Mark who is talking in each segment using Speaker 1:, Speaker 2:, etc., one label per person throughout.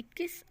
Speaker 1: 21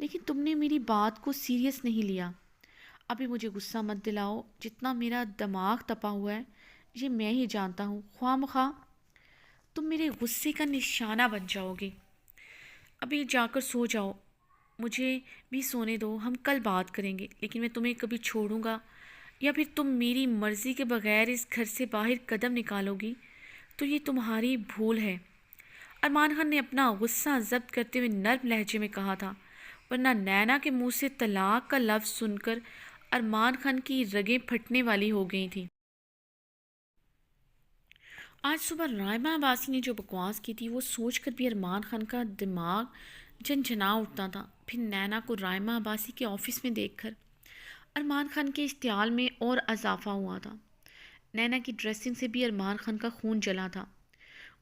Speaker 1: لیکن تم نے میری بات کو سیریس نہیں لیا۔ ابھی مجھے غصہ مت دلاؤ، جتنا میرا دماغ تپا ہوا ہے یہ میں ہی جانتا ہوں، خواہ مخواہ تم میرے غصے کا نشانہ بن جاؤ گے۔ ابھی جا کر سو جاؤ، مجھے بھی سونے دو، ہم کل بات کریں گے، لیکن میں تمہیں کبھی چھوڑوں گا یا پھر تم میری مرضی کے بغیر اس گھر سے باہر قدم نکالو گی تو یہ تمہاری بھول ہے۔ ارمان خان نے اپنا غصہ ضبط کرتے ہوئے نرم لہجے میں کہا تھا، ورنہ نینا کے منہ سے طلاق کا لفظ سن کر ارمان خان کی رگیں پھٹنے والی ہو گئی تھیں۔ آج صبح رائمہ عباسی نے جو بکواس کی تھی وہ سوچ کر بھی ارمان خان کا دماغ جھنجھنا اٹھتا تھا۔ پھر نینا کو رائمہ عباسی کے آفس میں دیکھ کر ارمان خان کے اشتعال میں اور اضافہ ہوا تھا۔ نینا کی ڈریسنگ سے بھی ارمان خان کا خون جلا تھا۔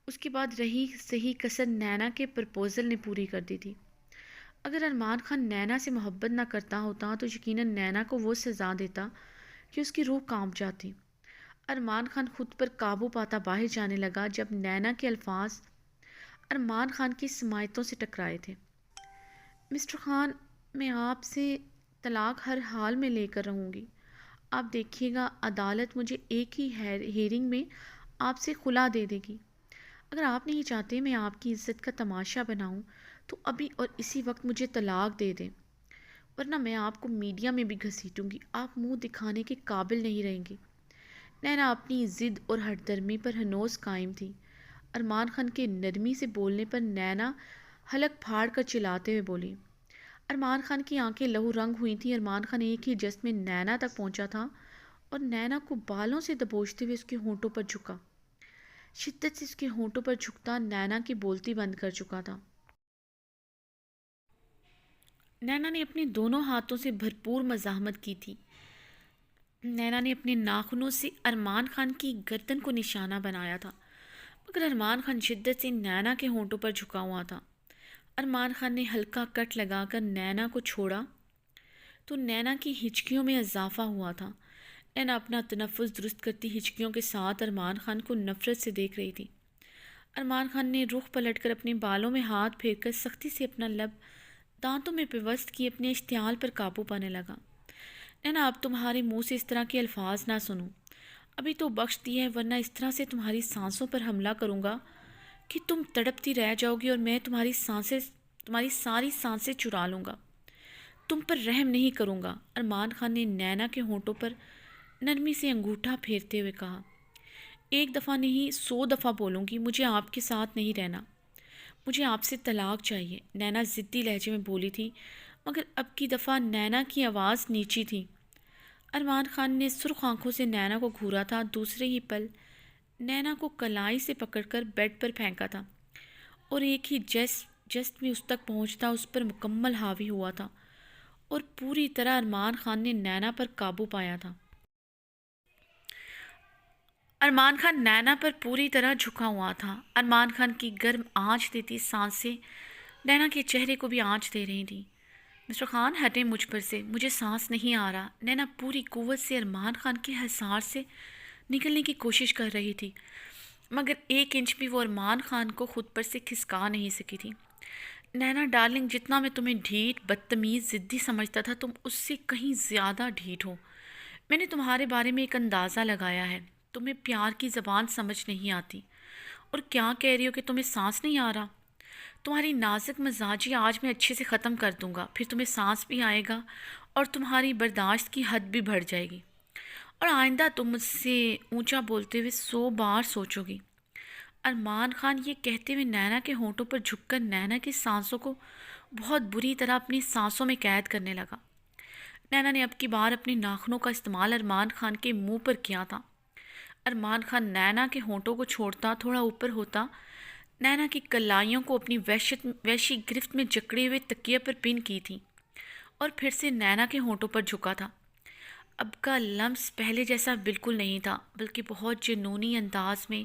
Speaker 1: اس کے بعد رہی صحیح کسر نینا کے پرپوزل نے پوری کر دی تھی۔ اگر ارمان خان نینا سے محبت نہ کرتا ہوتا تو یقیناً نینا کو وہ سزا دیتا کہ اس کی روح کانپ جاتی۔ ارمان خان خود پر قابو پاتا باہر جانے لگا جب نینا کے الفاظ ارمان خان کی سماعتوں سے ٹکرائے تھے۔ مسٹر خان، میں آپ سے طلاق ہر حال میں لے کر رہوں گی۔ آپ دیکھیے گا عدالت مجھے ایک ہی ہیرنگ میں آپ سے خلا دے دے گی۔ اگر آپ نہیں چاہتے میں آپ کی عزت کا تماشا بناؤں تو ابھی اور اسی وقت مجھے طلاق دے دیں، ورنہ میں آپ کو میڈیا میں بھی گھسیٹوں گی، آپ منہ دکھانے کے قابل نہیں رہیں گے۔ نینا اپنی ضد اور ہٹ درمی پر ہنوز قائم تھی۔ ارمان خان کے نرمی سے بولنے پر نینا حلق پھاڑ کر چلاتے ہوئے بولی۔ ارمان خان کی آنکھیں لہو رنگ ہوئی تھیں۔ ارمان خان ایک ہی جست میں نینا تک پہنچا تھا اور نینا کو بالوں سے دبوچتے ہوئے اس کے ہونٹوں پر جھکا۔ شدت سے اس کے ہونٹوں پر جھکتا نینا کی بولتی بند کر چکا تھا۔ نینا نے اپنے دونوں ہاتھوں سے بھرپور مزاحمت کی تھی۔ نینا نے اپنے ناخنوں سے ارمان خان کی گردن کو نشانہ بنایا تھا، مگر ارمان خان شدت سے نینا کے ہونٹوں پر جھکا ہوا تھا۔ ارمان خان نے ہلکا کٹ لگا کر نینا کو چھوڑا تو نینا کی ہچکیوں میں اضافہ ہوا تھا۔ نینا اپنا تنفس درست کرتی ہچکیوں کے ساتھ ارمان خان کو نفرت سے دیکھ رہی تھی۔ ارمان خان نے رخ پلٹ کر اپنے بالوں میں ہاتھ پھیر کر سختی سے اپنا لب دانتوں میں پیوست کی اپنے اشتعال پر قابو پانے لگا۔ نینا، اب تمہارے منہ سے اس طرح کے الفاظ نہ سنوں۔ ابھی تو بخش دی ہے، ورنہ اس طرح سے تمہاری سانسوں پر حملہ کروں گا کہ تم تڑپتی رہ جاؤ گی اور میں تمہاری ساری سانسیں چرا لوں گا۔ تم پر رحم نہیں کروں گا۔ ارمان خان نے نینا کے ہونٹوں پر نرمی سے انگوٹھا پھیرتے ہوئے کہا۔ ایک دفعہ نہیں 100 دفعہ بولوں گی، مجھے آپ کے ساتھ نہیں رہنا، مجھے آپ سے طلاق چاہیے، نینا ضدی لہجے میں بولی تھی، مگر اب کی دفعہ نینا کی آواز نیچی تھی۔ ارمان خان نے سرخ آنکھوں سے نینا کو گھورا تھا۔ دوسرے ہی پل نینا کو کلائی سے پکڑ کر بیڈ پر پھینکا تھا اور ایک ہی جست میں اس تک پہنچتا اس پر مکمل حاوی ہوا تھا اور پوری طرح ارمان خان نے نینا پر قابو پایا تھا۔ ارمان خان نینا پر پوری طرح جھکا ہوا تھا۔ ارمان خان کی گرم آنچ دیتی سانسیں نینا کے چہرے کو بھی آنچ دے رہی تھیں۔ مسٹر خان، ہٹیں مجھ پر سے، مجھے سانس نہیں آ رہا۔ نینا پوری قوت سے ارمان خان کے حصار سے نکلنے کی کوشش کر رہی تھی، مگر 1 انچ بھی وہ ارمان خان کو خود پر سے کھسکا نہیں سکی تھی۔ نینا ڈارلنگ، جتنا میں تمہیں ڈھیٹ، بدتمیز، ضدی سمجھتا تھا تم اس سے کہیں زیادہ ڈھیٹ ہو۔ میں نے تمہارے بارے میں ایک اندازہ لگایا ہے، تمہیں پیار کی زبان سمجھ نہیں آتی، اور کیا کہہ رہی ہو کہ تمہیں سانس نہیں آ رہا؟ تمہاری نازک مزاجی آج میں اچھے سے ختم کر دوں گا، پھر تمہیں سانس بھی آئے گا اور تمہاری برداشت کی حد بھی بڑھ جائے گی، اور آئندہ تم مجھ سے اونچا بولتے ہوئے 100 بار سوچو گی۔ ارمان خان یہ کہتے ہوئے نینا کے ہونٹوں پر جھک کر نینا کی سانسوں کو بہت بری طرح اپنی سانسوں میں قید کرنے لگا۔ نینا نے اب کی بار اپنے ناخنوں کا استعمال ارمان خان کے منہ پر کیا تھا۔ ارمان خان نینا کے ہونٹوں کو چھوڑتا تھوڑا اوپر ہوتا، نینا کی کلائیوں کو اپنی وحشی گرفت میں جکڑے ہوئے تکیے پر پن کی تھی اور پھر سے نینا کے ہونٹوں پر جھکا تھا۔ اب کا لمس پہلے جیسا بالکل نہیں تھا، بلکہ بہت جنونی انداز میں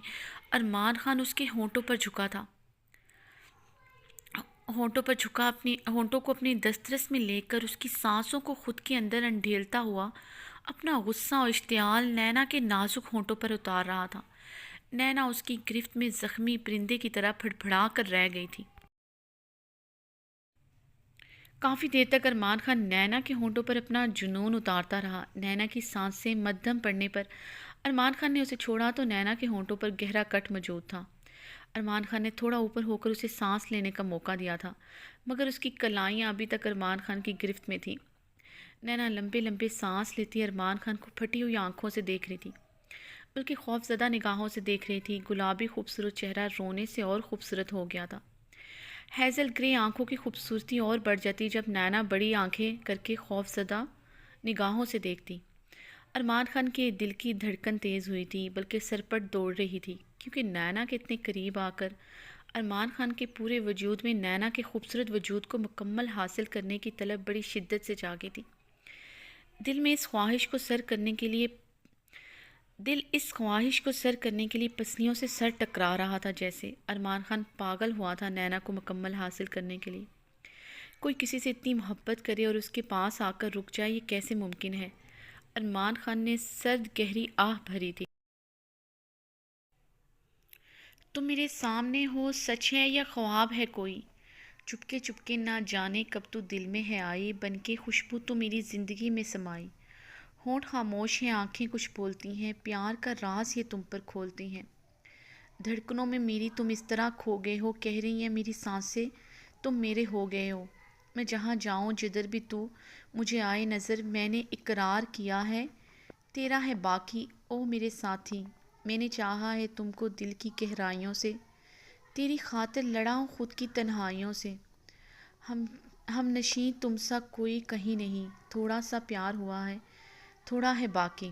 Speaker 1: ارمان خان اس کے ہونٹوں پر جھکا تھا، اپنے ہونٹوں کو اپنے دسترس میں لے کر اس کی سانسوں کو خود کے اندر انڈھیلتا ہوا اپنا غصہ اور اشتعال نینا کے نازک ہونٹوں پر اتار رہا تھا۔ نینا اس کی گرفت میں زخمی پرندے کی طرح پھڑپھڑا کر رہ گئی تھی۔ کافی دیر تک ارمان خان نینا کے ہونٹوں پر اپنا جنون اتارتا رہا۔ نینا کی سانسیں مدھم پڑنے پر ارمان خان نے اسے چھوڑا تو نینا کے ہونٹوں پر گہرا کٹ موجود تھا۔ ارمان خان نے تھوڑا اوپر ہو کر اسے سانس لینے کا موقع دیا تھا، مگر اس کی کلائیاں ابھی تک ارمان خان کی گرفت میں تھیں۔ نینا لمبے لمبے سانس لیتی ارمان خان کو پھٹی ہوئی آنکھوں سے دیکھ رہی تھی، بلکہ خوف زدہ نگاہوں سے دیکھ رہی تھی۔ گلابی خوبصورت چہرہ رونے سے اور خوبصورت ہو گیا تھا۔ ہیزل گرے آنکھوں کی خوبصورتی اور بڑھ جاتی جب نینا بڑی آنکھیں کر کے خوف زدہ نگاہوں سے دیکھتی۔ ارمان خان کے دل کی دھڑکن تیز ہوئی تھی، بلکہ سرپٹ دوڑ رہی تھی، کیونکہ نینا کے اتنے قریب آ کر ارمان خان کے پورے وجود میں نینا کے خوبصورت وجود کو مکمل حاصل کرنے کی طلب بڑی شدت سے جاگی تھی۔ دل اس خواہش کو سر کرنے کے لیے پسلیوں سے سر ٹکرا رہا تھا، جیسے ارمان خان پاگل ہوا تھا نینا کو مکمل حاصل کرنے کے لیے۔ کوئی کسی سے اتنی محبت کرے اور اس کے پاس آ کر رک جائے، یہ کیسے ممکن ہے؟ ارمان خان نے سرد گہری آہ بھری تھی۔ تم میرے سامنے ہو، سچ ہے یا خواب ہے کوئی؟ چپکے چپکے نہ جانے کب تو دل میں ہے آئی، بن کے خوشبو تو میری زندگی میں سمائی۔ ہونٹ خاموش ہیں، آنکھیں کچھ بولتی ہیں، پیار کا راز یہ تم پر کھولتی ہیں۔ دھڑکنوں میں میری تم اس طرح کھو گئے ہو، کہہ رہی ہیں میری سانسیں تم میرے ہو گئے ہو۔ میں جہاں جاؤں جدھر بھی تو مجھے آئے نظر، میں نے اقرار کیا ہے تیرا ہے باقی او میرے ساتھی۔ میں نے چاہا ہے تم کو دل کی گہرائیوں سے، تیری خاطر لڑا ہوں خود کی تنہائیوں سے۔ ہم نشیں تم سا کوئی کہیں نہیں، تھوڑا سا پیار ہوا ہے، تھوڑا ہے باقی۔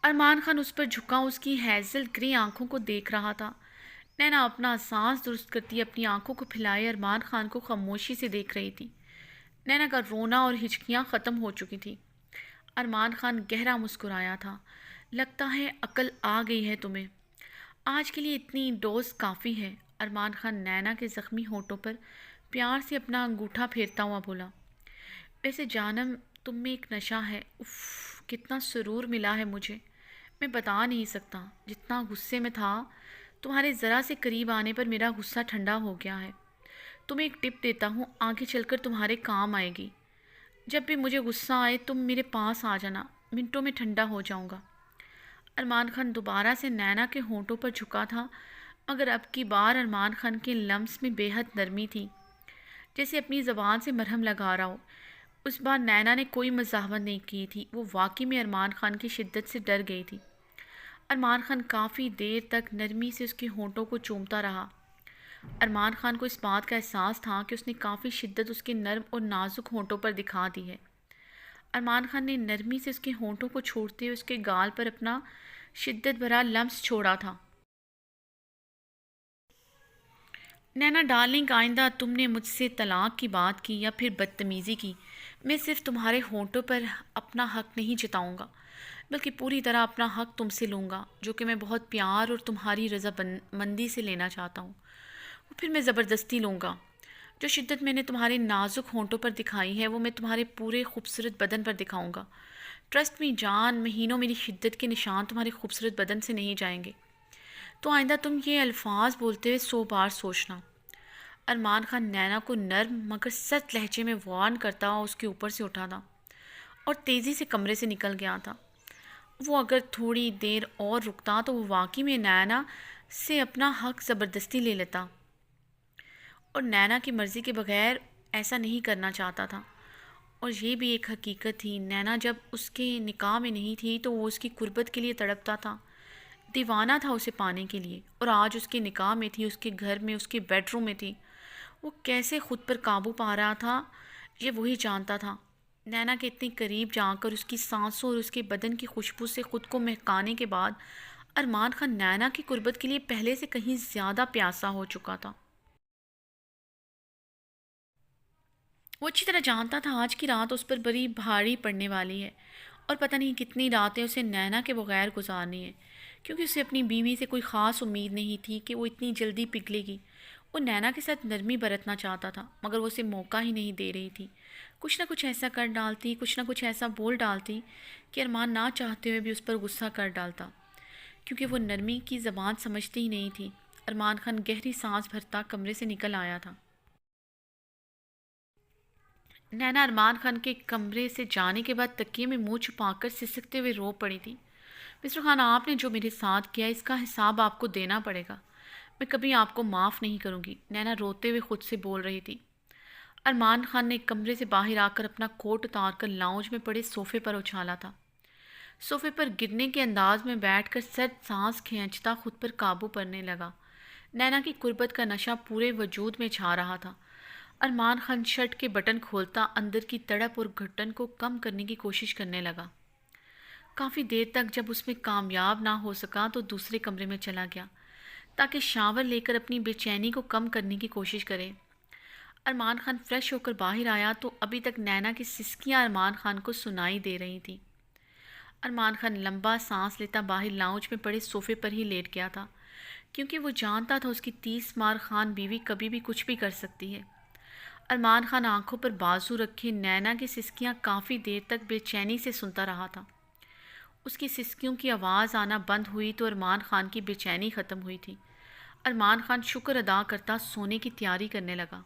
Speaker 1: ارمان خان اس پر جھکا اس کی ہیزل گرے آنکھوں کو دیکھ رہا تھا۔ نینا اپنا سانس درست کرتی اپنی آنکھوں کو پھیلائے ارمان خان کو خاموشی سے دیکھ رہی تھی۔ نینا کا رونا اور ہچکیاں ختم ہو چکی تھی۔ ارمان خان گہرا مسکرایا تھا۔ لگتا ہے عقل آ گئی ہے تمہیں، آج کے لیے اتنی ڈوز کافی ہے۔ ارمان خان نینا کے زخمی ہونٹوں پر پیار سے اپنا انگوٹھا پھیرتا ہوا بولا، ویسے جانم تم میں ایک نشہ ہے، اف کتنا سرور ملا ہے مجھے، میں بتا نہیں سکتا۔ جتنا غصے میں تھا، تمہارے ذرا سے قریب آنے پر میرا غصہ ٹھنڈا ہو گیا ہے۔ تمہیں ایک ٹپ دیتا ہوں، آگے چل کر تمہارے کام آئے گی۔ جب بھی مجھے غصہ آئے تم میرے پاس آ جانا، منٹوں میں ٹھنڈا ہو جاؤں گا۔ ارمان خان دوبارہ سے نینا کے ہونٹوں پر جھکا تھا، مگر اب کی بار ارمان خان کے لمس میں بے حد نرمی تھی، جیسے اپنی زبان سے مرہم لگا رہا ہو۔ اس بار نینا نے کوئی مزاحمت نہیں کی تھی، وہ واقعی میں ارمان خان کی شدت سے ڈر گئی تھی۔ ارمان خان کافی دیر تک نرمی سے اس کے ہونٹوں کو چومتا رہا۔ ارمان خان کو اس بات کا احساس تھا کہ اس نے کافی شدت اس کے نرم اور نازک ہونٹوں پر دکھا دی ہے۔ ارمان خان نے نرمی سے اس کے ہونٹوں کو چھوڑتے ہوئے اس کے گال پر اپنا شدت بھرا لمس چھوڑا تھا۔ نینا ڈارلنگ، آئندہ تم نے مجھ سے طلاق کی بات کی یا پھر بدتمیزی کی، میں صرف تمہارے ہونٹوں پر اپنا حق نہیں جتاؤں گا، بلکہ پوری طرح اپنا حق تم سے لوں گا، جو کہ میں بہت پیار اور تمہاری رضامندی سے لینا چاہتا ہوں۔ وہ پھر میں زبردستی لوں گا۔ جو شدت میں نے تمہارے نازک ہونٹوں پر دکھائی ہے، وہ میں تمہارے پورے خوبصورت بدن پر دکھاؤں گا۔ ٹرسٹ می جان، مہینوں میری شدت کے نشان تمہارے خوبصورت بدن سے نہیں جائیں گے، تو آئندہ تم یہ الفاظ بولتے ہوئے 100 بار سوچنا۔ ارمان خان نینا کو نرم مگر سخت لہجے میں وارن کرتا اس کے اوپر سے اٹھا تھا اور تیزی سے کمرے سے نکل گیا تھا۔ وہ اگر تھوڑی دیر اور رکتا تو وہ واقعی میں نینا سے اپنا حق زبردستی لے لیتا، اور نینا کی مرضی کے بغیر ایسا نہیں کرنا چاہتا تھا۔ اور یہ بھی ایک حقیقت تھی، نینا جب اس کے نکاح میں نہیں تھی تو وہ اس کی قربت کے لیے تڑپتا تھا، دیوانہ تھا اسے پانے کے لیے، اور آج اس کے نکاح میں تھی، اس کے گھر میں، اس کے بیڈ روم میں تھی۔ وہ کیسے خود پر قابو پا رہا تھا، یہ وہی جانتا تھا۔ نینا کے اتنے قریب جا کر اس کی سانسوں اور اس کے بدن کی خوشبو سے خود کو مہکانے کے بعد ارمان خان نینا کی قربت کے لیے پہلے سے کہیں زیادہ پیاسا ہو چکا تھا۔ وہ اچھی طرح جانتا تھا آج کی رات اس پر بڑی بھاری پڑنے والی ہے، اور پتہ نہیں کتنی راتیں اسے نینا کے بغیر گزارنی ہیں، کیونکہ اسے اپنی بیوی سے کوئی خاص امید نہیں تھی کہ وہ اتنی جلدی پگھلے گی۔ وہ نینا کے ساتھ نرمی برتنا چاہتا تھا، مگر وہ اسے موقع ہی نہیں دے رہی تھی۔ کچھ نہ کچھ ایسا کر ڈالتی، کچھ نہ کچھ ایسا بول ڈالتی کہ ارمان نہ چاہتے ہوئے بھی اس پر غصہ کر ڈالتا، کیونکہ وہ نرمی کی زبان سمجھتی ہی نہیں تھی۔ ارمان خان گہری سانس بھرتا کمرے سے نکل آیا تھا۔ نینا ارمان خان کے کمرے سے جانے کے بعد تکیے میں منہ چھپا کر سسکتے ہوئے رو پڑی تھی۔ مسٹر خان، آپ نے جو میرے ساتھ کیا اس کا حساب آپ کو دینا پڑے گا۔ میں کبھی آپ کو معاف نہیں کروں گی، نینا روتے ہوئے خود سے بول رہی تھی۔ ارمان خان نے کمرے سے باہر آ کر اپنا کوٹ اتار کر لاؤنج میں پڑے صوفے پر اچھالا تھا۔ صوفے پر گرنے کے انداز میں بیٹھ کر سرد سانس کھینچتا خود پر قابو پڑنے لگا۔ نینا کی قربت کا نشہ پورے وجود میں چھا رہا تھا۔ ارمان خان شرٹ کے بٹن کھولتا اندر کی تڑپ اور گھٹن کو کم کرنے کی کوشش کرنے لگا۔ کافی دیر تک جب اس میں کامیاب نہ ہو سکا تو دوسرے کمرے میں چلا گیا تاکہ شاور لے کر اپنی بے چینی کو کم کرنے کی کوشش کرے۔ ارمان خان فریش ہو کر باہر آیا تو ابھی تک نینا کی سسکیاں ارمان خان کو سنائی دے رہی تھیں۔ ارمان خان لمبا سانس لیتا باہر لاؤنج میں پڑے صوفے پر ہی لیٹ گیا تھا، کیونکہ وہ جانتا تھا اس کی 30 مار خان بیوی کبھی بھی کچھ بھی کر سکتی ہے۔ ارمان خان آنکھوں پر بازو رکھے نینا کی سسکیاں کافی دیر تک بے چینی سے سنتا رہا تھا۔ اس کی سسکیوں کی آواز آنا بند ہوئی تو ارمان خان کی بے چینی ختم ہوئی تھی۔ ارمان خان شکر ادا کرتا سونے کی تیاری کرنے لگا۔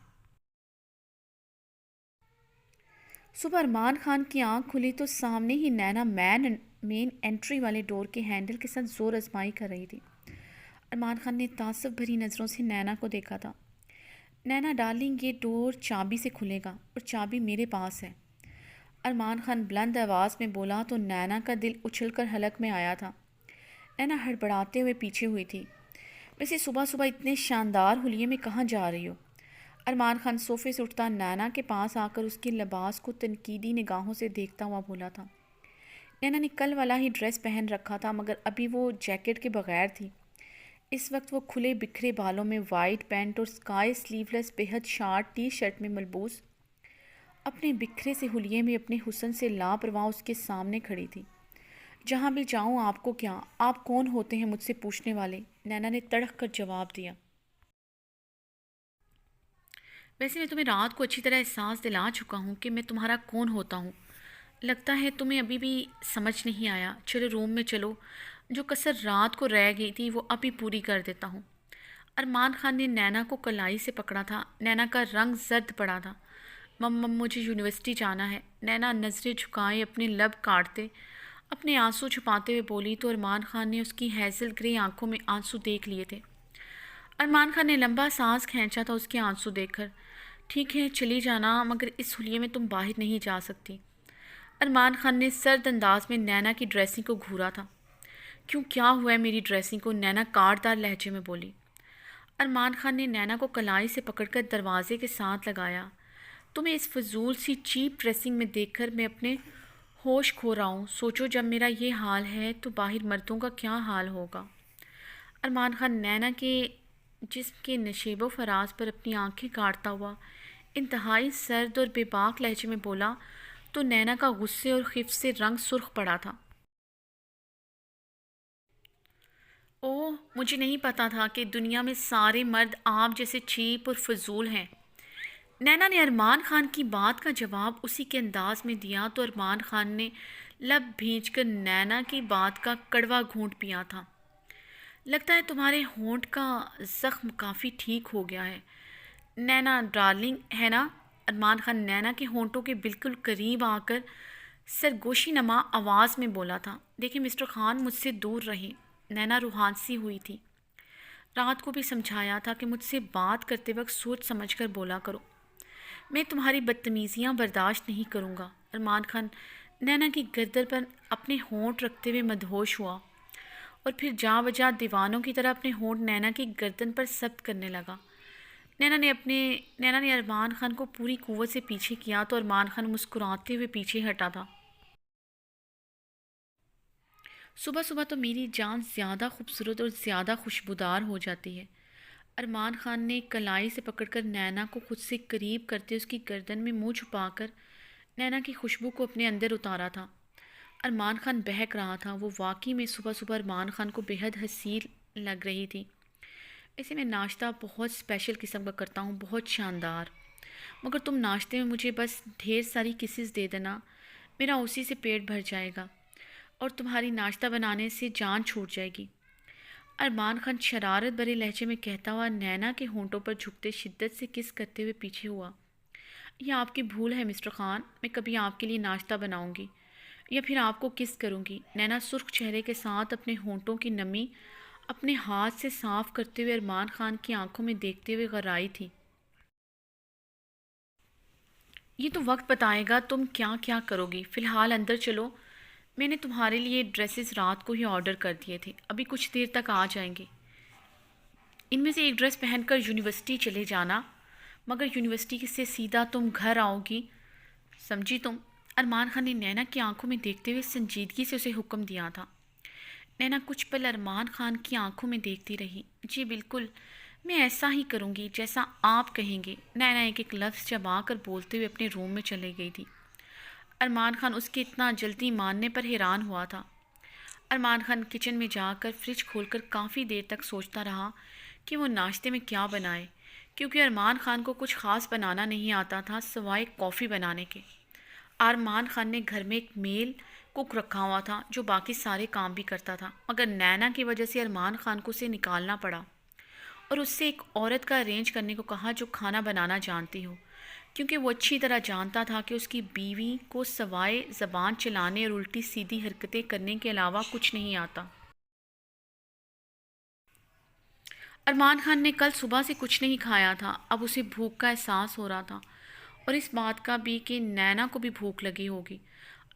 Speaker 1: صبح ارمان خان کی آنکھ کھلی تو سامنے ہی نینا مین انٹری والے ڈور کے ہینڈل کے ساتھ زور آزمائی کر رہی تھی۔ ارمان خان نے تعصب بھری نظروں سے نینا کو دیکھا تھا۔ نینا ڈارلنگ، یہ ڈور چابی سے کھلے گا اور چابی میرے پاس ہے، ارمان خان بلند آواز میں بولا تو نینا کا دل اچھل کر حلق میں آیا تھا۔ نینا ہڑبڑاتے ہوئے پیچھے ہوئی تھی۔ ویسے صبح صبح اتنے شاندار حلیے میں کہاں جا رہی ہو؟ ارمان خان صوفے سے اٹھتا نینا کے پاس آ کر اس کے لباس کو تنقیدی نگاہوں سے دیکھتا ہوا بولا تھا۔ نینا نے کل والا ہی ڈریس پہن رکھا تھا مگر ابھی وہ جیکٹ کے بغیر تھی۔ اس وقت وہ کھلے بکھرے بالوں میں وائٹ پینٹ اور اسکائی سلیو لیس بےحد شارٹ ٹی شرٹ میں ملبوس اپنے بکھرے سے حلیے میں اپنے حسن سے لاپرواہ اس کے سامنے کھڑی تھی۔ جہاں بھی جاؤں آپ کو کیا؟ آپ کون ہوتے ہیں مجھ سے پوچھنے والے؟ نینا نے تڑک کر جواب دیا۔ ویسے میں تمہیں رات کو اچھی طرح احساس دلا چکا ہوں کہ میں تمہارا کون ہوتا ہوں۔ لگتا ہے تمہیں ابھی بھی سمجھ نہیں آیا۔ چلو روم میں چلو، جو کسر رات کو رہ گئی تھی وہ ابھی پوری کر دیتا ہوں۔ ارمان خان نے نینا کو کلائی سے پکڑا تھا۔ نینا کا رنگ زرد پڑا تھا۔ مجھے یونیورسٹی جانا ہے، نینا نظریں جھکائے اپنے لب کاٹتے اپنے آنسو چھپاتے ہوئے بولی تو ارمان خان نے اس کی ہیزل گرے آنکھوں میں آنسو دیکھ لیے تھے۔ ارمان خان نے لمبا سانس کھینچا تھا اس کے آنسو دیکھ کر۔ ٹھیک ہے چلی جانا، مگر اس حلیے میں تم باہر نہیں جا سکتی۔ ارمان خان نے سرد انداز میں نینا کی ڈریسنگ کو گھورا تھا۔ کیوں، کیا ہوا ہے میری ڈریسنگ کو؟ نینا کاٹدار لہجے میں بولی۔ ارمان خان نے نینا کو کلائی سے پکڑ کر دروازے کے ساتھ لگایا۔ تمہیں اس فضول سی چیپ ڈریسنگ میں دیکھ کر میں اپنے ہوش کھو رہا ہوں۔ سوچو جب میرا یہ حال ہے تو باہر مردوں کا کیا حال ہوگا؟ ارمان خان نینا کے جسم کے نشیب و فراز پر اپنی آنکھیں کاٹتا ہوا انتہائی سرد اور بے باک لہجے میں بولا تو نینا کا غصے اور خف سے رنگ سرخ پڑا تھا۔ اوہ، مجھے نہیں پتا تھا کہ دنیا میں سارے مرد آپ جیسے چیپ اور فضول ہیں۔ نینا نے ارمان خان کی بات کا جواب اسی کے انداز میں دیا تو ارمان خان نے لب بھینچ کر نینا کی بات کا کڑوا گھونٹ پیا تھا۔ لگتا ہے تمہارے ہونٹ کا زخم کافی ٹھیک ہو گیا ہے، نینا ڈارلنگ، ہے نا؟ ارمان خان نینا کے ہونٹوں کے بالکل قریب آ کر سرگوشی نما آواز میں بولا تھا۔ دیکھیں مسٹر خان، مجھ سے دور رہیں۔ نینا روحان سی ہوئی تھی۔ رات کو بھی سمجھایا تھا کہ مجھ سے بات کرتے وقت سوچ سمجھ کر بولا کرو۔ میں تمہاری بدتمیزیاں برداشت نہیں کروں گا۔ ارمان خان نینا کی گردن پر اپنے ہونٹ رکھتے ہوئے مدہوش ہوا اور پھر جا بجا دیوانوں کی طرح اپنے ہونٹ نینا کی گردن پر ثبت کرنے لگا۔ نینا نے ارمان خان کو پوری قوت سے پیچھے کیا تو ارمان خان مسکراتے ہوئے پیچھے ہٹا تھا۔ صبح صبح تو میری جان زیادہ خوبصورت اور زیادہ خوشبودار ہو جاتی ہے۔ ارمان خان نے کلائی سے پکڑ کر نینا کو خود سے قریب کرتے اس کی گردن میں منہ چھپا کر نینا کی خوشبو کو اپنے اندر اتارا تھا۔ ارمان خان بہک رہا تھا۔ وہ واقعی میں صبح صبح ارمان خان کو بے حد حسین لگ رہی تھی۔ ایسے میں ناشتہ بہت اسپیشل قسم کا کرتا ہوں، بہت شاندار، مگر تم ناشتے میں مجھے بس ڈھیر ساری کسز دے دینا، میرا اسی سے پیٹ بھر جائے گا اور تمہاری ناشتہ بنانے سے جان چھوٹ جائے گی، ارمان خان شرارت بھرے لہجے میں کہتا ہوا نینا کے ہونٹوں پر جھکتے شدت سے کس کرتے ہوئے پیچھے ہوا۔ یہ آپ کی بھول ہے مسٹر خان، میں کبھی آپ کے لیے ناشتہ بناؤں گی یا پھر آپ کو کس کروں گی۔ نینا سرخ چہرے کے ساتھ اپنے ہونٹوں کی نمی اپنے ہاتھ سے صاف کرتے ہوئے ارمان خان کی آنکھوں میں دیکھتے ہوئے غرائی تھی۔ یہ تو وقت بتائے گا تم کیا کیا کرو گی، فی الحال اندر چلو، میں نے تمہارے لیے ڈریسز رات کو ہی آرڈر کر دیے تھے، ابھی کچھ دیر تک آ جائیں گے۔ ان میں سے ایک ڈریس پہن کر یونیورسٹی چلے جانا، مگر یونیورسٹی سے سیدھا تم گھر آؤ گی، سمجھی تم؟ ارمان خان نے نینا کی آنکھوں میں دیکھتے ہوئے سنجیدگی سے اسے حکم دیا تھا۔ نینا کچھ پل ارمان خان کی آنکھوں میں دیکھتی رہی۔ جی بالکل، میں ایسا ہی کروں گی جیسا آپ کہیں گے، نینا ایک ایک لفظ چبا کر بولتے ہوئے اپنے روم میں چلے گئی تھی۔ ارمان خان اس کے اتنا جلدی ماننے پر حیران ہوا تھا۔ ارمان خان کچن میں جا کر فریج کھول کر کافی دیر تک سوچتا رہا کہ وہ ناشتے میں کیا بنائے، کیونکہ ارمان خان کو کچھ خاص بنانا نہیں آتا تھا سوائے کافی بنانے کے۔ ارمان خان نے گھر میں ایک میل کوک رکھا ہوا تھا جو باقی سارے کام بھی کرتا تھا، مگر نینا کی وجہ سے ارمان خان کو اسے نکالنا پڑا اور اس سے ایک عورت کا ارینج کرنے کو کہا جو کھانا بنانا جانتی ہو، کیونکہ وہ اچھی طرح جانتا تھا کہ اس کی بیوی کو سوائے زبان چلانے اور الٹی سیدھی حرکتیں کرنے کے علاوہ کچھ نہیں آتا۔ ارمان خان نے کل صبح سے کچھ نہیں کھایا تھا، اب اسے بھوک کا احساس ہو رہا تھا اور اس بات کا بھی کہ نینا کو بھی بھوک لگی ہوگی۔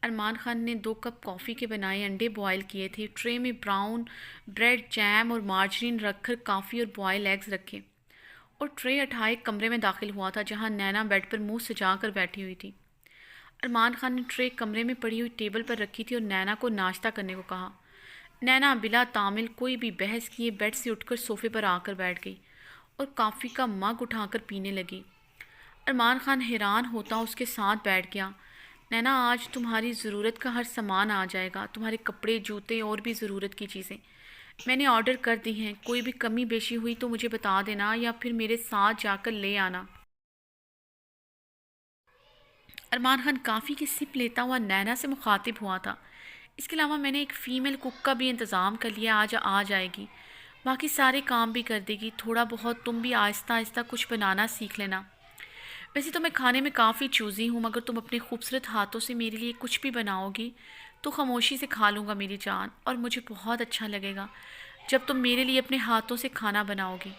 Speaker 1: ارمان خان نے 2 کپ کافی کے بنائے انڈے بوائل کیے تھے، ٹرے میں براؤن بریڈ، جیم اور مارجرین رکھ کر کافی اور بوائل ایگز رکھے اور ٹرے اٹھائے کمرے میں داخل ہوا تھا جہاں نینا بیڈ پر منہ سجا کر بیٹھی ہوئی تھی۔ ارمان خان نے ٹرے کمرے میں پڑی ہوئی ٹیبل پر رکھی تھی اور نینا کو ناشتہ کرنے کو کہا۔ نینا بلا تعمل کوئی بھی بحث کیے بیڈ سے اٹھ کر صوفے پر آ کر بیٹھ گئی اور کافی کا مگ اٹھا کر پینے لگی۔ ارمان خان حیران ہوتا اس کے ساتھ بیٹھ گیا۔ نینا آج تمہاری ضرورت کا ہر سامان آ جائے گا، تمہارے کپڑے، جوتے اور بھی ضرورت کی چیزیں میں نے آرڈر کر دی ہیں، کوئی بھی کمی بیشی ہوئی تو مجھے بتا دینا یا پھر میرے ساتھ جا کر لے آنا۔ ارمان خان کافی کی سپ لیتا ہوا نینا سے مخاطب ہوا تھا۔ اس کے علاوہ میں نے ایک فیمیل کک کا بھی انتظام کر لیا، آج آ جائے گی، باقی سارے کام بھی کر دے گی، تھوڑا بہت تم بھی آہستہ آہستہ کچھ بنانا سیکھ لینا۔ ویسے تو میں کھانے میں کافی چوزی ہوں، مگر تم اپنے خوبصورت ہاتھوں سے میرے لیے کچھ بھی بناؤ گی تو خاموشی سے کھا لوں گا میری جان، اور مجھے بہت اچھا لگے گا جب تم میرے لیے اپنے ہاتھوں سے کھانا بناؤ گی۔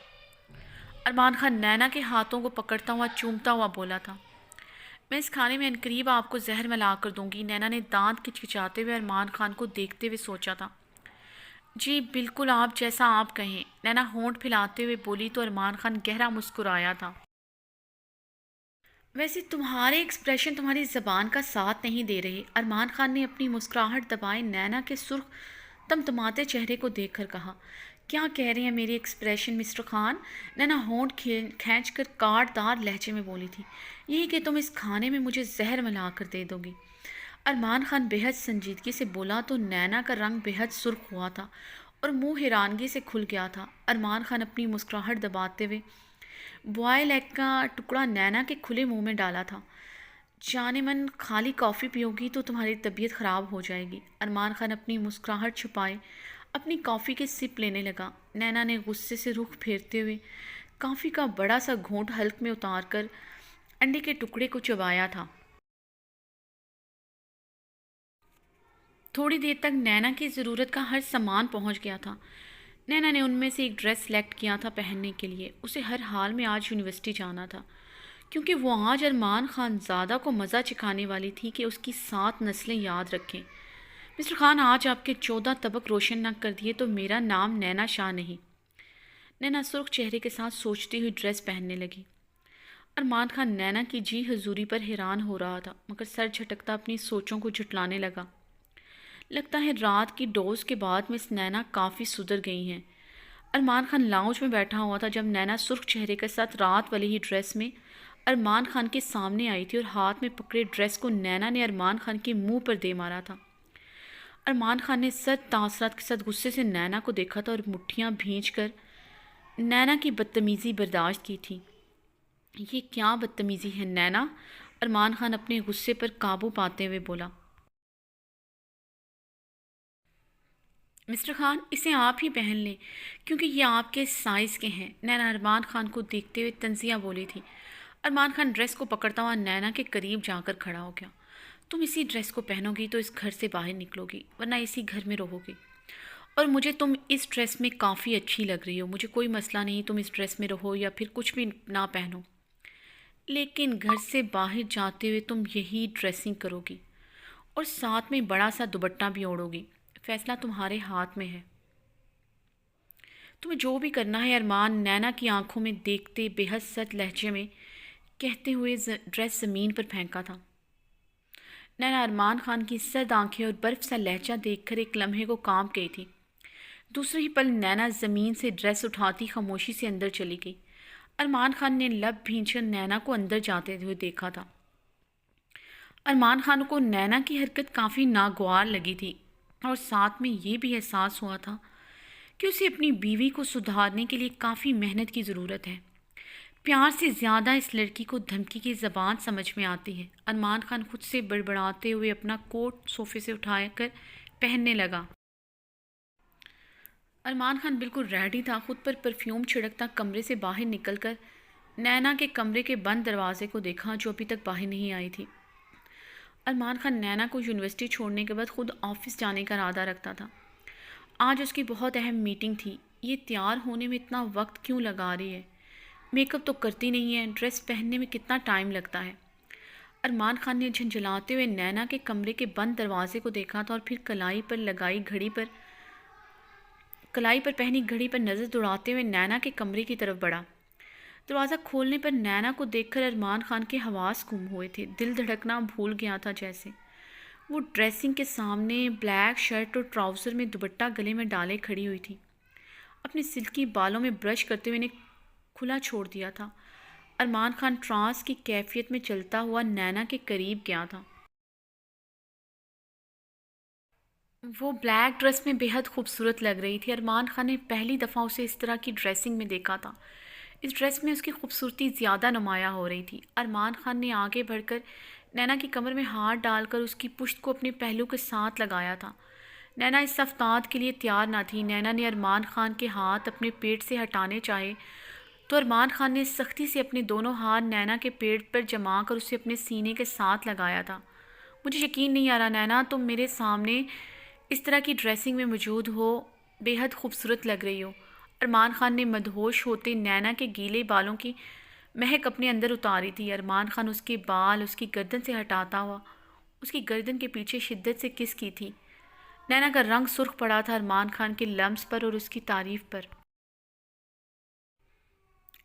Speaker 1: ارمان خان نینا کے ہاتھوں کو پکڑتا ہوا چومتا ہوا بولا تھا۔ میں اس کھانے میں عنقریب آپ کو زہر ملا کر دوں گی، نینا نے دانت کچکچاتے ہوئے ارمان خان کو دیکھتے ہوئے سوچا تھا۔ جی بالکل، آپ جیسا آپ کہیں، نینا ہونٹ پھیلاتے ہوئے بولی تو ارمان خان گہرا مسکرایا تھا۔ ویسے تمہارے ایکسپریشن تمہاری زبان کا ساتھ نہیں دے رہے، ارمان خان نے اپنی مسکراہٹ دبائے نینا کے سرخ تمتماتے چہرے کو دیکھ کر کہا۔ کیا کہہ رہے ہیں میرے ایکسپریشن مسٹر خان؟ نینا ہونٹ کھینچ کر کاٹ دار لہجے میں بولی تھی۔ یہی کہ تم اس کھانے میں مجھے زہر ملا کر دے دو گی۔ ارمان خان بےحد سنجیدگی سے بولا تو نینا کا رنگ بےحد سرخ ہوا تھا اور منہ حیرانگی سے کھل گیا تھا۔ ارمان خان اپنی مسکراہٹ دباتے ہوئے بوائل ایگ کا ٹکڑا نینا کے کھلے منہ میں ڈالا تھا۔ جانے من خالی کافی پیو گی تو تمہاری طبیعت خراب ہو جائے گی۔ ارمان خان اپنی مسکراہٹ چھپائے اپنی کافی کے سپ لینے لگا۔ نینا نے غصے سے رخ پھیرتے ہوئے کافی کا بڑا سا گھونٹ حلق میں اتار کر انڈے کے ٹکڑے کو چبایا تھا۔ تھوڑی دیر تک نینا کی ضرورت کا ہر سامان پہنچ گیا تھا۔ نینا نے ان میں سے ایک ڈریس سلیکٹ کیا تھا پہننے کے لیے، اسے ہر حال میں آج یونیورسٹی جانا تھا، کیونکہ وہ آج ارمان خان زادہ کو مزہ چکھانے والی تھی کہ اس کی 7 نسلیں یاد رکھیں۔ مسٹر خان، آج آپ کے 14 طبق روشن نہ کر دیے تو میرا نام نینا شاہ نہیں۔ نینا سرخ چہرے کے ساتھ سوچتی ہوئی ڈریس پہننے لگی۔ ارمان خان نینا کی جی حضوری پر حیران ہو رہا تھا، مگر سر جھٹکتا اپنی سوچوں کو جھٹلانے لگا۔ لگتا ہے رات کی ڈوز کے بعد مس نینا کافی سدھر گئی ہیں۔ ارمان خان لاؤنج میں بیٹھا ہوا تھا جب نینا سرخ چہرے کے ساتھ رات والی ہی ڈریس میں ارمان خان کے سامنے آئی تھی اور ہاتھ میں پکڑے ڈریس کو نینا نے ارمان خان کے منہ پر دے مارا تھا۔ ارمان خان نے سخت تاثرات کے ساتھ غصے سے نینا کو دیکھا تھا اور مٹھیاں بھینچ کر نینا کی بدتمیزی برداشت کی تھی۔ یہ کیا بدتمیزی ہے نینا؟ ارمان خان اپنے غصے پر قابو پاتے ہوئے بولا۔ مسٹر خان، اسے آپ ہی پہن لیں کیونکہ یہ آپ کے سائز کے ہیں، نینا ارمان خان کو دیکھتے ہوئے تنزیہ بولی تھی۔ ارمان خان ڈریس کو پکڑتا ہوا نینا کے قریب جا کر کھڑا ہو گیا۔ تم اسی ڈریس کو پہنو گی تو اس گھر سے باہر نکلو گی، ورنہ اسی گھر میں رہو گی۔ اور مجھے تم اس ڈریس میں کافی اچھی لگ رہی ہو، مجھے کوئی مسئلہ نہیں تم اس ڈریس میں رہو یا پھر کچھ بھی نہ پہنو، لیکن گھر سے باہر جاتے ہوئے تم یہی ڈریسنگ کرو گی اور ساتھ میں بڑا سا دوپٹہ بھی اوڑھو گی۔ فیصلہ تمہارے ہاتھ میں ہے، تمہیں جو بھی کرنا ہے۔ ارمان نینا کی آنکھوں میں دیکھتے بے حد سخت لہجے میں کہتے ہوئے ڈریس زمین پر پھینکا تھا۔ نینا ارمان خان کی سرد آنکھیں اور برف سا لہجہ دیکھ کر ایک لمحے کو کانپ گئی تھی۔ دوسرے ہی پل نینا زمین سے ڈریس اٹھاتی خاموشی سے اندر چلی گئی۔ ارمان خان نے لب بھینچ کر نینا کو اندر جاتے ہوئے دیکھا تھا۔ ارمان خان کو نینا کی حرکت کافی ناگوار لگی تھی اور ساتھ میں یہ بھی احساس ہوا تھا کہ اسے اپنی بیوی کو سدھارنے کے لیے کافی محنت کی ضرورت ہے۔ پیار سے زیادہ اس لڑکی کو دھمکی کی زبان سمجھ میں آتی ہے۔ ارمان خان خود سے بڑبڑاتے ہوئے اپنا کوٹ صوفے سے اٹھا کر پہننے لگا۔ ارمان خان بالکل ریڈی تھا، خود پر پرفیوم چھڑکتا کمرے سے باہر نکل کر نینا کے کمرے کے بند دروازے کو دیکھا جو ابھی تک باہر نہیں آئی تھی۔ ارمان خان نینا کو یونیورسٹی چھوڑنے کے بعد خود آفس جانے کا ارادہ رکھتا تھا۔ آج اس کی بہت اہم میٹنگ تھی۔ یہ تیار ہونے میں اتنا وقت کیوں لگا رہی ہے؟ میک اپ تو کرتی نہیں ہے، ڈریس پہننے میں کتنا ٹائم لگتا ہے؟ ارمان خان نے جھنجھلاتے ہوئے نینا کے کمرے کے بند دروازے کو دیکھا تھا اور پھر کلائی پر پہنی گھڑی پر نظر دوڑاتے ہوئے نینا کے کمرے کی طرف بڑھا۔ دروازہ کھولنے پر نینا کو دیکھ کر ارمان خان کے حواس گم ہوئے تھے، دل دھڑکنا بھول گیا تھا جیسے۔ وہ ڈریسنگ کے سامنے بلیک شرٹ اور ٹراؤزر میں دوپٹہ گلے میں ڈالے کھڑی ہوئی تھی، اپنے سلکی بالوں میں برش کرتے ہوئے انہیں کھلا چھوڑ دیا تھا۔ ارمان خان ٹرانس کی کیفیت میں چلتا ہوا نینا کے قریب گیا تھا۔ وہ بلیک ڈریس میں بے حد خوبصورت لگ رہی تھی۔ ارمان خان نے پہلی دفعہ اسے اس طرح کی ڈریسنگ میں دیکھا تھا۔ اس ڈریس میں اس کی خوبصورتی زیادہ نمایاں ہو رہی تھی۔ ارمان خان نے آگے بڑھ کر نینا کی کمر میں ہاتھ ڈال کر اس کی پشت کو اپنے پہلو کے ساتھ لگایا تھا۔ نینا اس صفداد کے لیے تیار نہ تھی۔ نینا نے ارمان خان کے ہاتھ اپنے پیٹ سے ہٹانے چاہے تو ارمان خان نے سختی سے اپنے دونوں ہاتھ نینا کے پیٹ پر جما کر اسے اپنے سینے کے ساتھ لگایا تھا۔ مجھے یقین نہیں آ رہا نینا، تم میرے سامنے اس طرح کی ڈریسنگ میں موجود ہو، بے حد خوبصورت لگ رہی ہو۔ ارمان خان نے مدہوش ہوتے نینا کے گیلے بالوں کی مہک اپنے اندر اتاری تھی۔ ارمان خان اس کے بال اس کی گردن سے ہٹاتا ہوا اس کی گردن کے پیچھے شدت سے کس کی تھی۔ نینا کا رنگ سرخ پڑا تھا ارمان خان کے لمس پر اور اس کی تعریف پر۔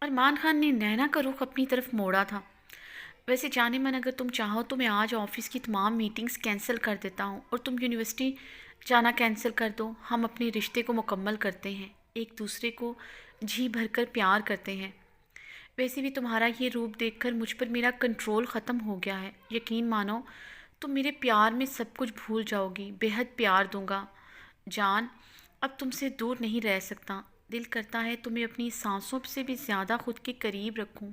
Speaker 1: ارمان خان نے نینا کا رخ اپنی طرف موڑا تھا۔ ویسے جانے من اگر تم چاہو تو میں آج آفس کی تمام میٹنگز کینسل کر دیتا ہوں اور تم یونیورسٹی جانا کینسل کر دو۔ ہم اپنے رشتے کو مکمل کرتے ہیں، ایک دوسرے کو جی بھر کر پیار کرتے ہیں۔ ویسے بھی تمہارا یہ روپ دیکھ کر مجھ پر میرا کنٹرول ختم ہو گیا ہے۔ یقین مانو تم میرے پیار میں سب کچھ بھول جاؤ گی۔ بے حد پیار دوں گا جان، اب تم سے دور نہیں رہ سکتا۔ دل کرتا ہے تمہیں اپنی سانسوں سے بھی زیادہ خود کے قریب رکھوں،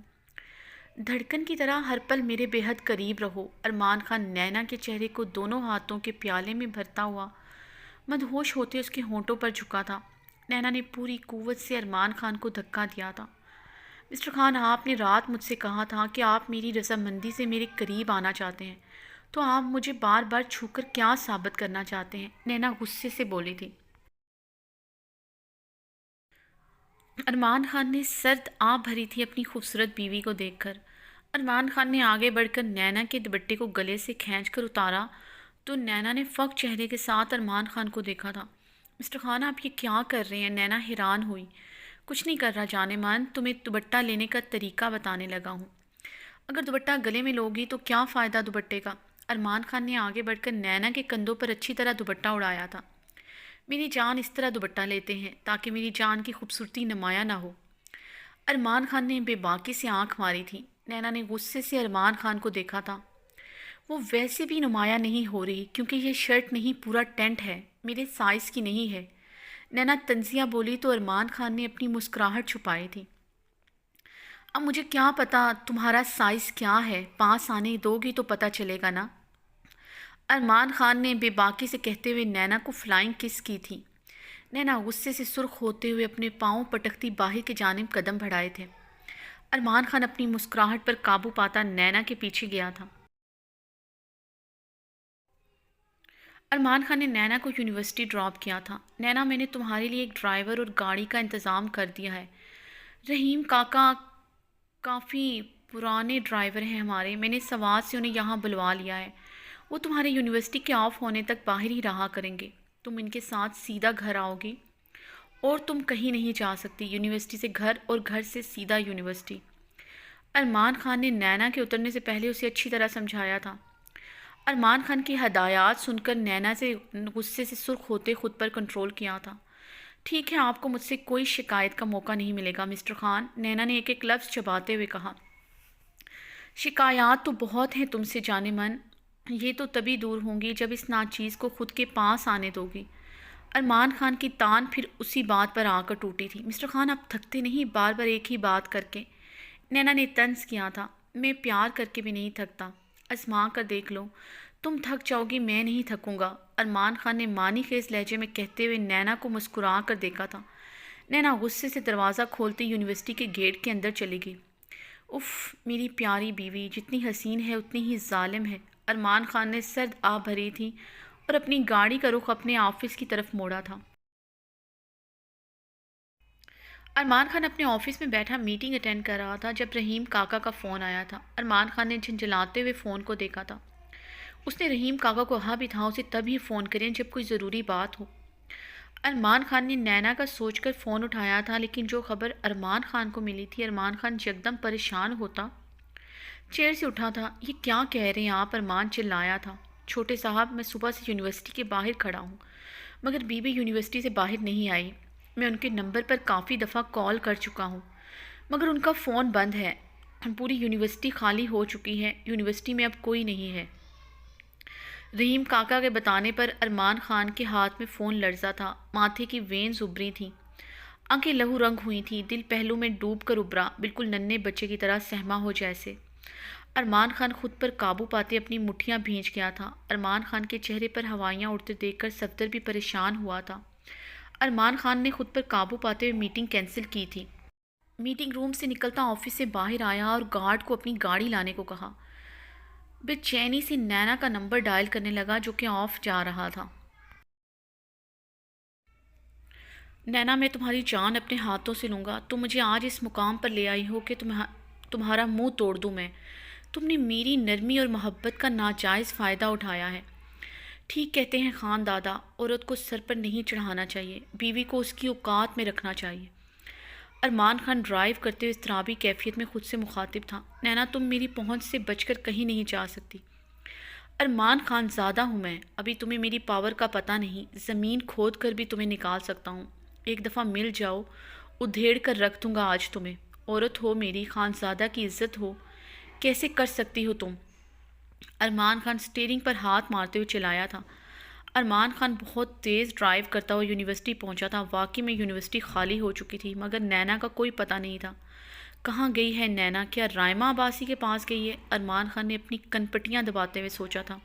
Speaker 1: دھڑکن کی طرح ہر پل میرے بے حد قریب رہو۔ ارمان خان نینا کے چہرے کو دونوں ہاتھوں کے پیالے میں بھرتا ہوا مدہوش ہوتے اس کے ہونٹوں پر جھکا تھا۔ نینا نے پوری قوت سے ارمان خان کو دھکا دیا تھا۔ مسٹر خان، آپ نے رات مجھ سے کہا تھا کہ آپ میری رضامندی سے میرے قریب آنا چاہتے ہیں، تو آپ مجھے بار بار چھو کر کیا ثابت کرنا چاہتے ہیں؟ نینا غصے سے بولی تھی۔ ارمان خان نے سرد آہ بھری تھی اپنی خوبصورت بیوی کو دیکھ کر۔ ارمان خان نے آگے بڑھ کر نینا کے دوپٹے کو گلے سے کھینچ کر اتارا تو نینا نے فک چہرے کے ساتھ ارمان خان کو دیکھا تھا۔ مسٹر خان، آپ یہ کیا کر رہے ہیں؟ نینا حیران ہوئی۔ کچھ نہیں کر رہا جانے من، تمہیں دوپٹہ لینے کا طریقہ بتانے لگا ہوں۔ اگر دوپٹہ گلے میں لوگی تو کیا فائدہ دوپٹے کا؟ ارمان خان نے آگے بڑھ کر نینا کے کندھوں پر اچھی طرح دوپٹہ اڑایا تھا۔ میری جان اس طرح دوپٹہ لیتے ہیں تاکہ میری جان کی خوبصورتی نمایاں نہ ہو۔ ارمان خان نے بے باکی سے آنکھ ماری تھی۔ نینا نے غصے سے ارمان خان کو دیکھا تھا۔ وہ ویسے بھی نمایاں نہیں ہو رہی کیونکہ یہ شرٹ نہیں پورا ٹینٹ ہے، میرے سائز کی نہیں ہے۔ نینا طنزیہ بولی تو ارمان خان نے اپنی مسکراہٹ چھپائی تھی۔ اب مجھے کیا پتا تمہارا سائز کیا ہے، پاس آنے دو گی تو پتہ چلے گا نا۔ ارمان خان نے بے باکی سے کہتے ہوئے نینا کو فلائنگ کس کی تھی۔ نینا غصے سے سرخ ہوتے ہوئے اپنے پاؤں پٹکتی باہر کی جانب قدم بڑھائے تھے۔ ارمان خان اپنی مسکراہٹ پر قابو پاتا نینا کے پیچھے گیا تھا۔ ارمان خان نے نینا کو یونیورسٹی ڈراپ کیا تھا۔ نینا، میں نے تمہارے لیے ایک ڈرائیور اور گاڑی کا انتظام کر دیا ہے۔ رحیم کاکا کافی پرانے ڈرائیور ہیں ہمارے، میں نے سوات سے انہیں یہاں بلوا لیا ہے۔ وہ تمہارے یونیورسٹی کے آف ہونے تک باہر ہی رہا کریں گے۔ تم ان کے ساتھ سیدھا گھر آؤ گی اور تم کہیں نہیں جا سکتی، یونیورسٹی سے گھر اور گھر سے سیدھا یونیورسٹی۔ ارمان خان نے نینا کے اترنے سے پہلے اسے اچھی طرح سمجھایا تھا۔ ارمان خان کی ہدایات سن کر نینا سے غصے سے سرخ ہوتے خود پر کنٹرول کیا تھا۔ ٹھیک ہے، آپ کو مجھ سے کوئی شکایت کا موقع نہیں ملے گا مسٹر خان، نینا نے ایک ایک لفظ چباتے ہوئے کہا۔ شکایات تو بہت ہیں تم سے جانے من، یہ تو تبھی دور ہوں گی جب اس ناچیز کو خود کے پاس آنے دو گی۔ ارمان خان کی تان پھر اسی بات پر آ کر ٹوٹی تھی۔ مسٹر خان، آپ تھکتے نہیں بار بار ایک ہی بات کر کے؟ نینا نے طنز کیا تھا۔ میں پیار کر کے بھی نہیں تھکتا، آزما کر دیکھ لو، تم تھک جاؤ گی، میں نہیں تھکوں گا، ارمان خان نے معنی خیز لہجے میں کہتے ہوئے نینا کو مسکرا کر دیکھا تھا۔ نینا غصے سے دروازہ کھولتے یونیورسٹی کے گیٹ کے اندر چلی گئی۔ اف، میری پیاری بیوی جتنی حسین ہے اتنی ہی ظالم ہے، ارمان خان نے سرد آہ بھری تھی اور اپنی گاڑی کا رخ اپنے آفس کی طرف موڑا تھا۔ ارمان خان اپنے آفس میں بیٹھا میٹنگ اٹینڈ کر رہا تھا جب رحیم کاکا کا فون آیا تھا۔ ارمان خان نے جھنجھلاتے ہوئے فون کو دیکھا تھا۔ اس نے رحیم کاکا کو کہا بھی تھا اسے تب ہی فون کریں جب کوئی ضروری بات ہو۔ ارمان خان نے نینا کا سوچ کر فون اٹھایا تھا، لیکن جو خبر ارمان خان کو ملی تھی، ارمان خان یکدم پریشان ہوتا چیئر سے اٹھا تھا۔ یہ کیا کہہ رہے ہیں آپ؟ ارمان چلایا تھا۔ چھوٹے صاحب، میں صبح سے یونیورسٹی کے باہر کھڑا ہوں مگر بی بی یونیورسٹی سے باہر نہیں آئی۔ میں ان کے نمبر پر کافی دفعہ کال کر چکا ہوں مگر ان کا فون بند ہے۔ پوری یونیورسٹی خالی ہو چکی ہے، یونیورسٹی میں اب کوئی نہیں ہے۔ رحیم کاکا کے بتانے پر ارمان خان کے ہاتھ میں فون لرزا تھا، ماتھے کی وینز ابری تھیں، آنکھیں لہو رنگ ہوئی تھیں، دل پہلو میں ڈوب کر ابھرا، بالکل ننھے بچے کی طرح سہما ہو جیسے۔ ارمان خان خود پر قابو پاتے اپنی مٹھیاں بھینچ گیا تھا۔ ارمان خان کے چہرے پر ہوائیاں اڑتے دیکھ کر صفدر بھی پریشان ہوا تھا۔ ارمان خان نے خود پر قابو پاتے ہوئے میٹنگ کینسل کی تھی۔ میٹنگ روم سے نکلتا آفس سے باہر آیا اور گارڈ کو اپنی گاڑی لانے کو کہا۔ بے چینی سے نینا کا نمبر ڈائل کرنے لگا جو کہ آف جا رہا تھا۔ نینا، میں تمہاری جان اپنے ہاتھوں سے لوں گا، تم مجھے آج اس مقام پر لے آئی ہو کہ تمہارا منہ توڑ دوں میں۔ تم نے میری نرمی اور محبت کا ناجائز فائدہ اٹھایا ہے۔ ٹھیک کہتے ہیں خان دادا، عورت کو سر پر نہیں چڑھانا چاہیے، بیوی کو اس کی اوقات میں رکھنا چاہیے۔ ارمان خان ڈرائیو کرتے ہوئے اضطرابی کیفیت میں خود سے مخاطب تھا۔ نینا، تم میری پہنچ سے بچ کر کہیں نہیں جا سکتی۔ ارمان خان زادہ ہوں میں، ابھی تمہیں میری پاور کا پتہ نہیں، زمین کھود کر بھی تمہیں نکال سکتا ہوں۔ ایک دفعہ مل جاؤ، ادھیڑ کر رکھ دوں گا آج تمہیں۔ عورت ہو میری، خانزادہ کی عزت ہو، کیسے کر سکتی ہو تم؟ ارمان خان سٹیئرنگ پر ہاتھ مارتے ہوئے چلایا تھا۔ ارمان خان بہت تیز ڈرائیو کرتا ہوا یونیورسٹی پہنچا تھا۔ واقعی میں یونیورسٹی خالی ہو چکی تھی مگر نینا کا کوئی پتہ نہیں تھا۔ کہاں گئی ہے نینا؟ کیا رائمہ عباسی کے پاس گئی ہے؟ ارمان خان نے اپنی کنپٹیاں دباتے ہوئے سوچا تھا۔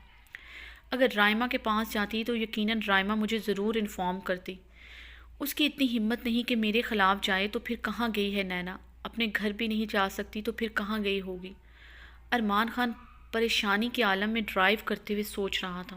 Speaker 1: اگر رائمہ کے پاس جاتی تو یقیناً رائمہ مجھے ضرور انفارم کرتی۔ اس کی اتنی ہمت نہیں کہ میرے خلاف جائے، تو پھر کہاں گئی ہے نینا؟ اپنے گھر بھی نہیں جا سکتی تو پھر کہاں گئی ہوگی؟ ارمان خان پریشانی کے عالم میں ڈرائیو کرتے ہوئے سوچ رہا تھا۔